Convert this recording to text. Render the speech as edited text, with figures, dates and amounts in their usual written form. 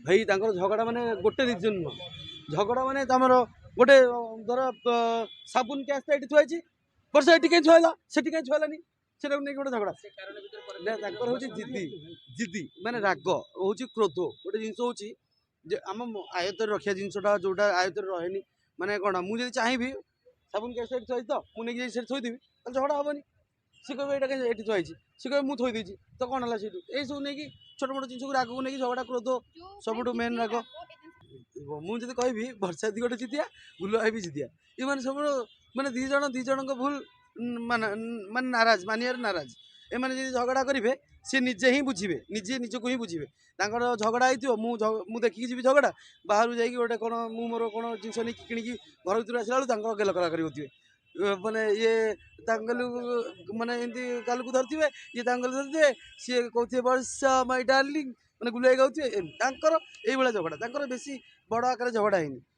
भाई झगड़ा माने गोटे रिजन नुह झगड़ा माने तमर गोटे धर साबुन कैस ये थुआई वर्ष ये कहीं छुआला से कहीं छुआलानी से गोटे झगड़ा हूँ जिद्दी जिद्दी माने राग हूँ क्रोध गोटे जिनस हूँ आम आयत रखा जिनसा जोटा आयत रहे माने कौन मुझे चाहिए साबुन कैस थुआई तो मुझे थोदेवी झगड़ा हेनी सी कह ये थुआई सी कह मुझे थोदेची तो कौन है ये सब नहीं छोट मोट जिन राग को लेकिन झगड़ा क्रोध सबुठ मेन राग मुझे कहि वर्षा दी गोटे जितिया गुलु भाई भी जितिया ये मैंने सब मैंने दी जन भूल मान नाराज मानियार नाराज एम झगड़ा करेंगे सी निजे ही बुझे निजे निजक ही बुझे झगड़ा हो मुझे देखिकी जी झगड़ा बाहर जा गोटे कौन मोर कौन जिन नहीं किणी घर भर आसला गेल करा कर माने ये माने एमती गाल को धरते ये धरते सी कहते वर्षा माय डार्लिंग मैंने गुलाई गाँव ये झगड़ा बेसी बड़ आकार झगड़ा है